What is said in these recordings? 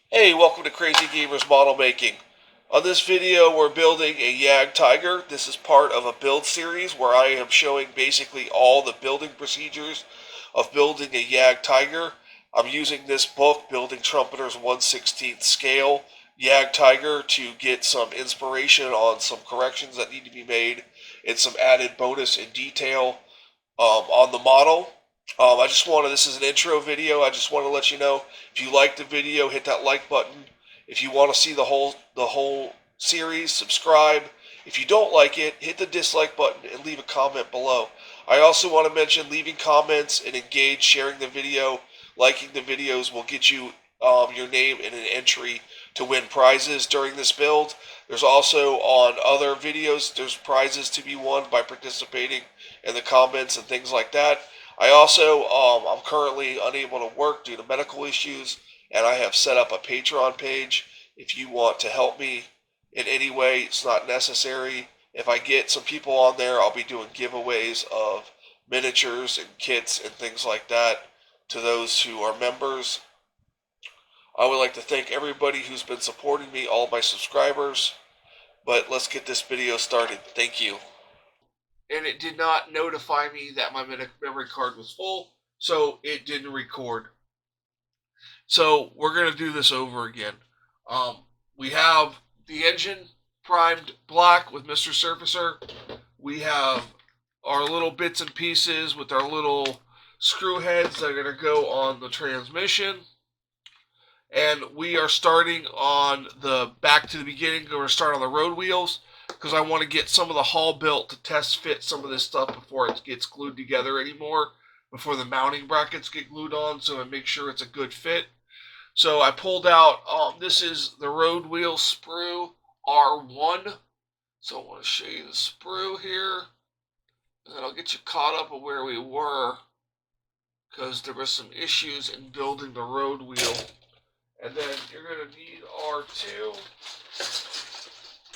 Hey, welcome to Crazy Gamers Model Making. On this video, we're building a JagdTiger. This is part of a build series where I am showing basically all the building procedures of building a JagdTiger. I'm using this book, Building Trumpeter's 1/16th Scale JagdTiger, to get some inspiration on some corrections that need to be made and some added bonus and detail on the model. This is an intro video. I just want to let you know, if you like the video, hit that like button. If you want to see the whole series, subscribe. If you don't like it, hit the dislike button and leave a comment below. I also want to mention leaving comments and engage, sharing the video, liking the videos will get you your name in an entry to win prizes during this build. There's also on other videos, there's prizes to be won by participating in the comments and things like that. I'm currently unable to work due to medical issues, and I have set up a Patreon page. If you want to help me in any way, it's not necessary. If I get some people on there, I'll be doing giveaways of miniatures and kits and things like that to those who are members. I would like to thank everybody who's been supporting me, all my subscribers. But let's get this video started. Thank you. And it did not notify me that my memory card was full, so it didn't record. So we're going to do this over again. We have the engine primed black with Mr. Surfacer. We have our little bits and pieces with our little screw heads that are going to go on the transmission. And we are starting on the back to the beginning. We're going to start on the road wheels because I want to get some of the hull built to test fit some of this stuff before it gets glued together anymore, before the mounting brackets get glued on, so I make sure it's a good fit. So I pulled out, this is the road wheel sprue R1. So I want to show you the sprue here, and then I'll get you caught up with where we were, because there were some issues in building the road wheel. And then you're going to need R2.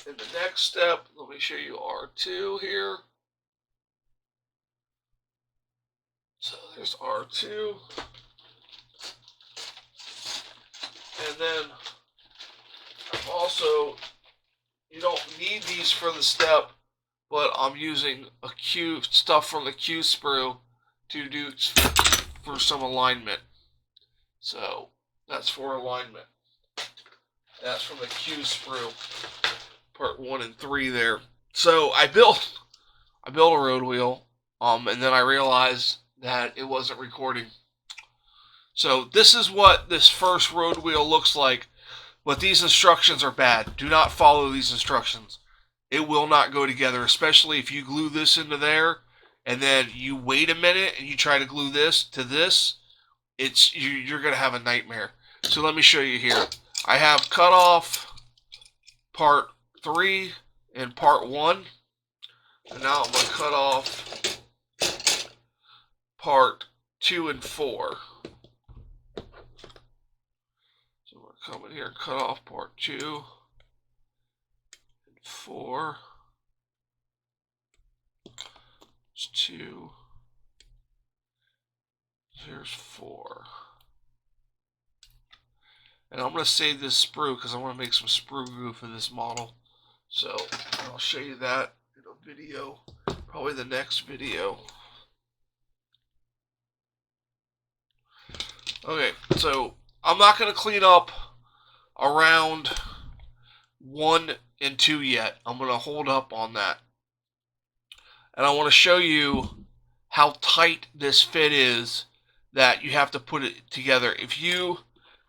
In the next step, let me show you R2 here. So there's R2. And then also, you don't need these for the step, but I'm using stuff from the Q sprue to do for some alignment. So that's for alignment. That's from the Q sprue, part 1 and 3 there. So I built a road wheel, and then I realized that it wasn't recording. So this is what this first road wheel looks like, but these instructions are bad. Do not follow these instructions. It will not go together, especially if you glue this into there, and then you wait a minute and you try to glue this to this. You're going to have a nightmare. So let me show you here. I have cut off part 3 and part 1. And now I'm going to cut off part 2 and 4. So we're going to come in here and cut off part 2 and 4. There's 2. Here's 4. And I'm going to save this sprue because I want to make some sprue glue for this model. So I'll show you that in a video, probably the next video. Okay, so I'm not going to clean up around 1 and 2 yet. I'm going to hold up on that. And I want to show you how tight this fit is that you have to put it together. If you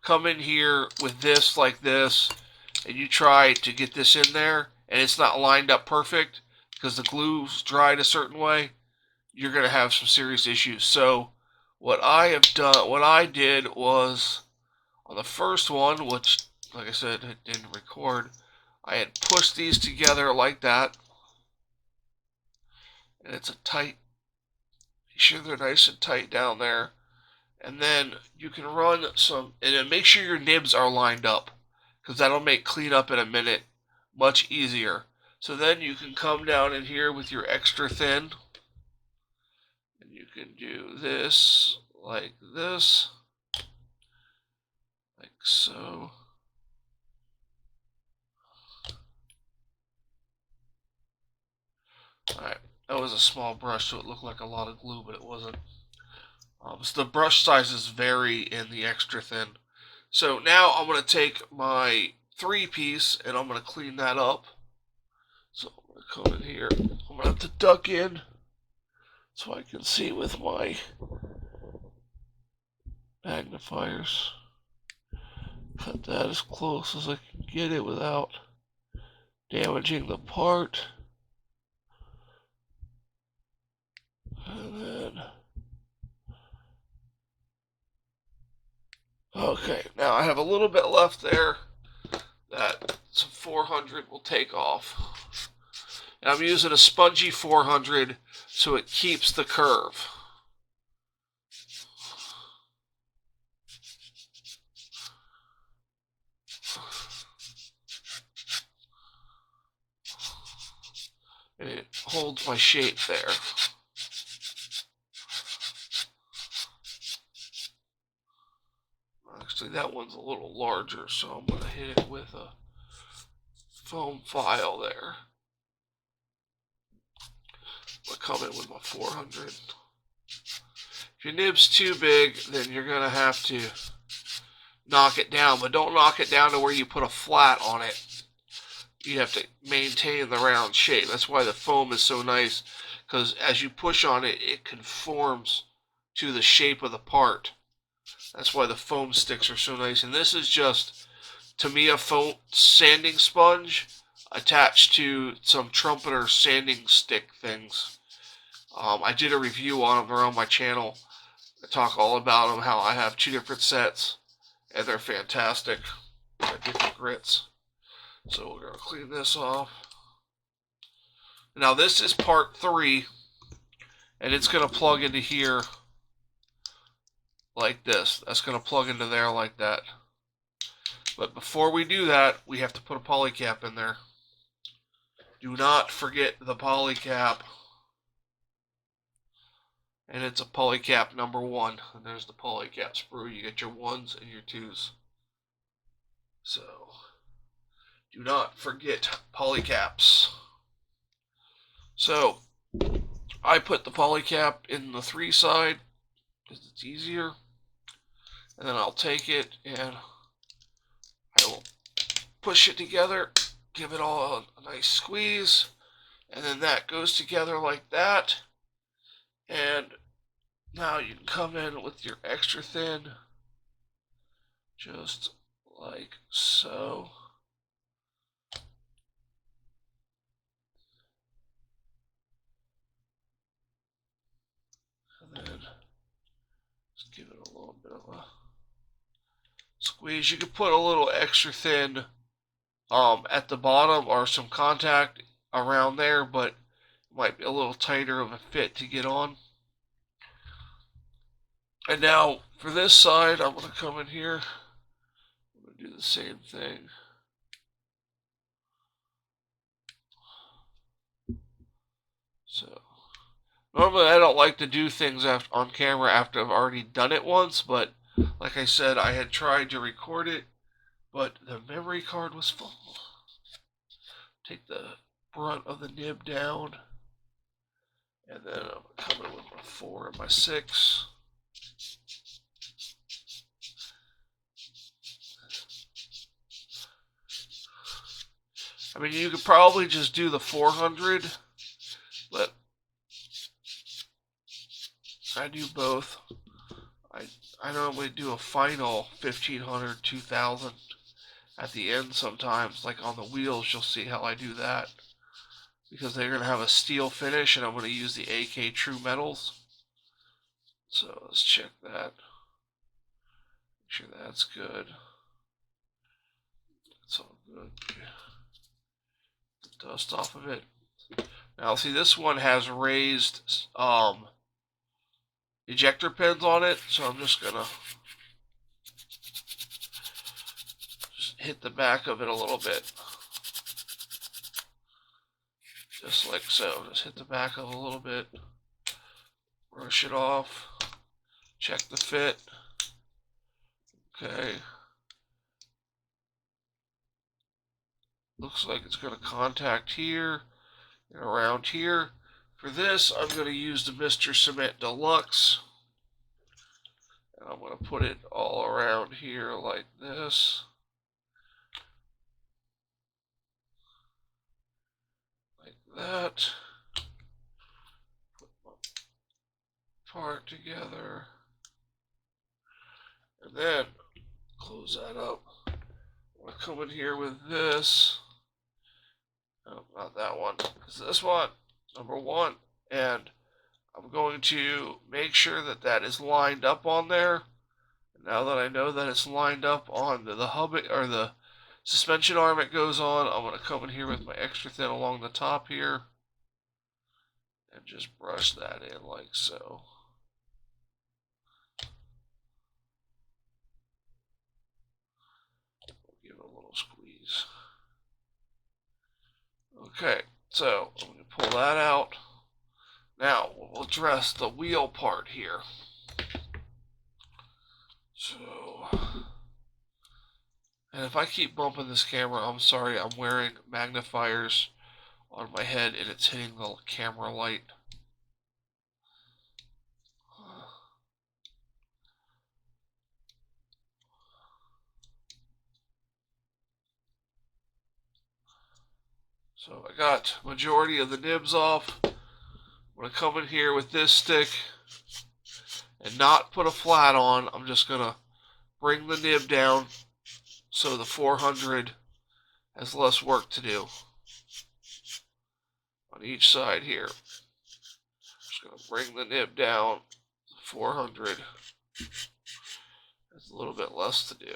come in here with this like this and you try to get this in there and it's not lined up perfect because the glue's dried a certain way, you're going to have some serious issues. So what I did was on the first one, which like I said it didn't record, I had pushed these together like that, and it's a tight, make sure they're nice and tight down there. And then you can run some, and then make sure your nibs are lined up, because that'll make cleanup in a minute much easier. So then you can come down in here with your extra thin, and you can do this, like so. a small brush, so it looked like a lot of glue, but it wasn't. So the brush sizes vary in the extra thin. So now I'm going to take my 3-piece and I'm going to clean that up. So I'm going to come in here. I'm going to have to duck in so I can see with my magnifiers. Cut that as close as I can get it without damaging the part. And then, okay, now I have a little bit left there that some 400 will take off. And I'm using a spongy 400 so it keeps the curve. And it holds my shape there. Actually, that one's a little larger, so I'm going to hit it with a foam file there. I'll come in with my 400. If your nib's too big, then you're going to have to knock it down, but don't knock it down to where you put a flat on it. You have to maintain the round shape. That's why the foam is so nice, because as you push on it, it conforms to the shape of the part. That's why the foam sticks are so nice. And this is just, to me, a foam sanding sponge attached to some Trumpeter sanding stick things. I did a review on them. They're on my channel. I talk all about them, how I have 2 different sets, and they're fantastic. Different grits. So we're going to clean this off. Now this is part 3, and it's going to plug into here like this. That's going to plug into there like that. But before we do that, we have to put a poly cap in there. Do not forget the poly cap. And it's a poly cap number 1. And there's the poly cap sprue. You get your 1s and your 2s. So, do not forget poly caps. So, I put the poly cap in the 3 side because it's easier. And then I'll take it and I will push it together, give it all a nice squeeze, and then that goes together like that. And now you can come in with your extra thin, just like so. And then just give it a little bit of a squeeze. You could put a little extra thin at the bottom or some contact around there, but it might be a little tighter of a fit to get on. And now for this side, I'm going to come in here. I'm going to do the same thing. So normally I don't like to do things on camera after I've already done it once, but like I said, I had tried to record it, but the memory card was full. Take the brunt of the nib down, and then I'm coming with my 4 and my 6. I mean, you could probably just do the 400, but I do both. I normally do a final 1500, 2000 at the end sometimes. Like on the wheels, you'll see how I do that. Because they're going to have a steel finish, and I'm going to use the AK True Metals. So let's check that. Make sure that's good. That's all good. The dust off of it. Now, see, this one has raised ejector pins on it, so I'm just going to hit the back of it a little bit. Just like so. Just hit the back of it a little bit. Brush it off. Check the fit. Okay. Looks like it's going to contact here and around here. For this, I'm going to use the Mr. Cement Deluxe. And I'm going to put it all around here like this. Like that. Put my part together. And then close that up. I'm going to come in here with this. No, not that one. It's this one. Number one. And I'm going to make sure that that is lined up on there. And now that I know that it's lined up on the hub or the suspension arm it goes on, I'm going to come in here with my extra thin along the top here and just brush that in like so. Give it a little squeeze. Okay, so I'm going to pull that out. Now we'll address the wheel part here. So, and if I keep bumping this camera, I'm sorry, I'm wearing magnifiers on my head and it's hitting the camera light. So I got majority of the nibs off. I'm going to come in here with this stick and not put a flat on. I'm just going to bring the nib down so the 400 has less work to do on each side here. Just going to bring the nib down. 400 has a little bit less to do.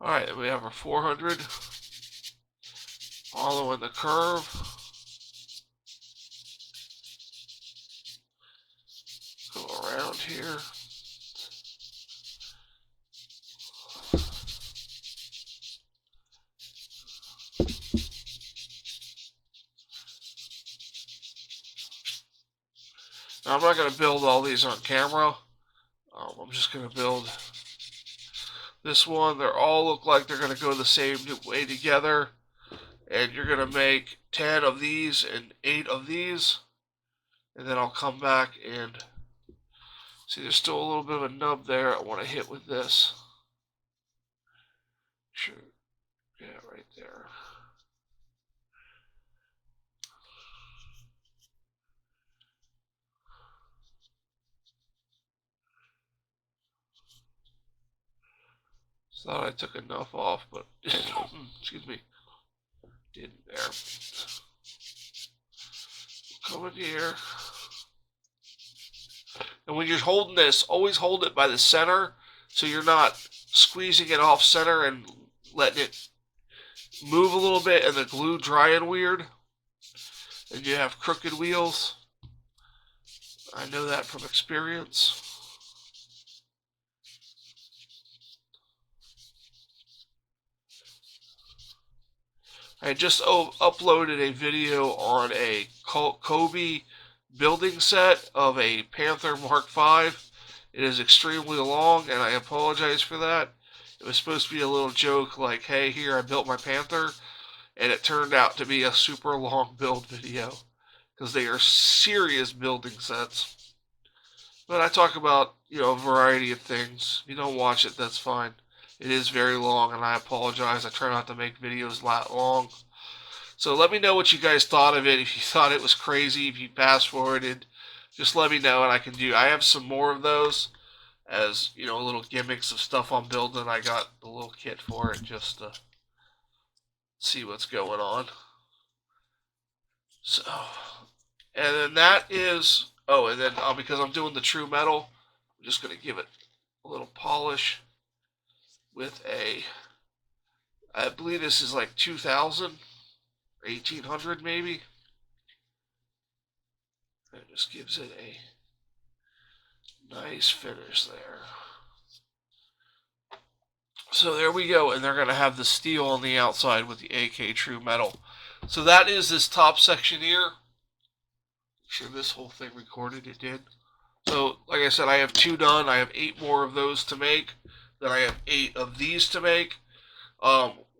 Alright, then we have our 400 following the curve. Go around here. Now, I'm not going to build all these on camera. I'm just going to build this one. They all look like they're going to go the same way together. And you're going to make 10 of these and 8 of these. And then I'll come back and see there's still a little bit of a nub there I want to hit with this. Sure. Yeah, right there. Thought I took enough off, but excuse me, didn't there. Come in here. And when you're holding this, always hold it by the center so you're not squeezing it off center and letting it move a little bit and the glue drying weird. And you have crooked wheels. I know that from experience. I just uploaded a video on a Kobe building set of a Panther Mark V. It is extremely long, and I apologize for that. It was supposed to be a little joke like, hey, here, I built my Panther, and it turned out to be a super long build video, because they are serious building sets. But I talk about, a variety of things. If you don't watch it, that's fine. It is very long, and I apologize. I try not to make videos that long. So let me know what you guys thought of it. If you thought it was crazy, if you fast-forwarded, just let me know, and I can do. I have some more of those as, little gimmicks of stuff I'm building. I got the little kit for it just to see what's going on. So, and then that is, and then because I'm doing the true metal, I'm just going to give it a little polish with I believe this is like 2000 or 1800 maybe. It just gives it a nice finish there. So there we go, and they're going to have the steel on the outside with the AK True Metal. So that is this top section here. Make sure this whole thing recorded, it did. So, like I said, I have 2 done. I have 8 more of those to make. Then I have 8 of these to make.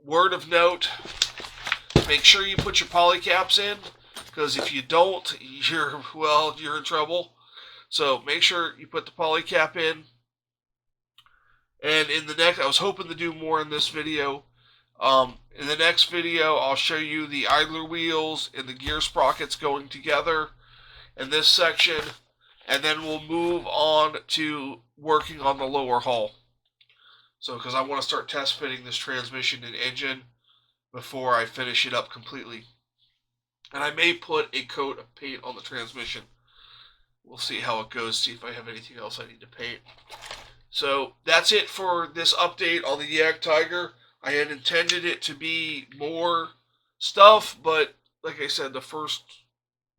Word of note, make sure you put your polycaps in, because if you don't, you're in trouble. So make sure you put the polycap in. And in the next, I was hoping to do more in this video. In the next video, I'll show you the idler wheels and the gear sprockets going together in this section, and then we'll move on to working on the lower hull. So, because I want to start test fitting this transmission and engine before I finish it up completely. And I may put a coat of paint on the transmission. We'll see how it goes, see if I have anything else I need to paint. So, that's it for this update on the JagdTiger. I had intended it to be more stuff, but like I said, the first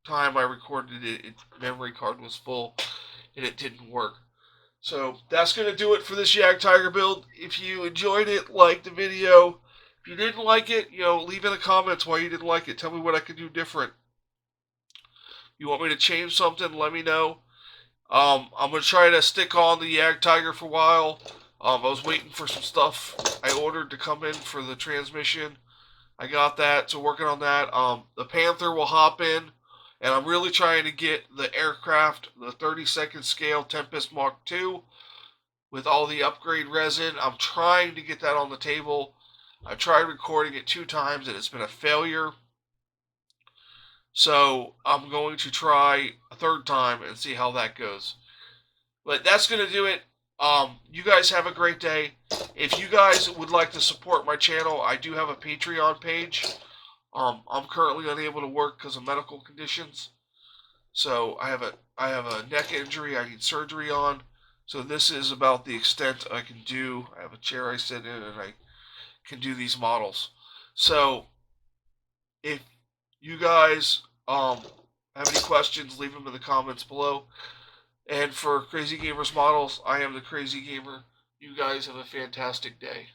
time I recorded it, memory card was full and it didn't work. So that's going to do it for this JagdTiger build. If you enjoyed it, like the video. If you didn't like it, leave in the comments why you didn't like it. Tell me what I could do different. You want me to change something, let me know. I'm going to try to stick on the JagdTiger for a while. I was waiting for some stuff I ordered to come in for the transmission. I got that, so working on that. The Panther will hop in, and I'm really trying to get the aircraft, the 32nd scale Tempest Mark II, with all the upgrade resin. I'm trying to get that on the table. I've tried recording it 2 times, and it's been a failure. So I'm going to try a 3rd time and see how that goes. But that's going to do it. You guys have a great day. If you guys would like to support my channel, I do have a Patreon page. I'm currently unable to work because of medical conditions. So I have a neck injury I need surgery on. So this is about the extent I can do. I have a chair I sit in and I can do these models. So if you guys have any questions, leave them in the comments below. And for Crazy Gamers Models, I am the Crazy Gamer. You guys have a fantastic day.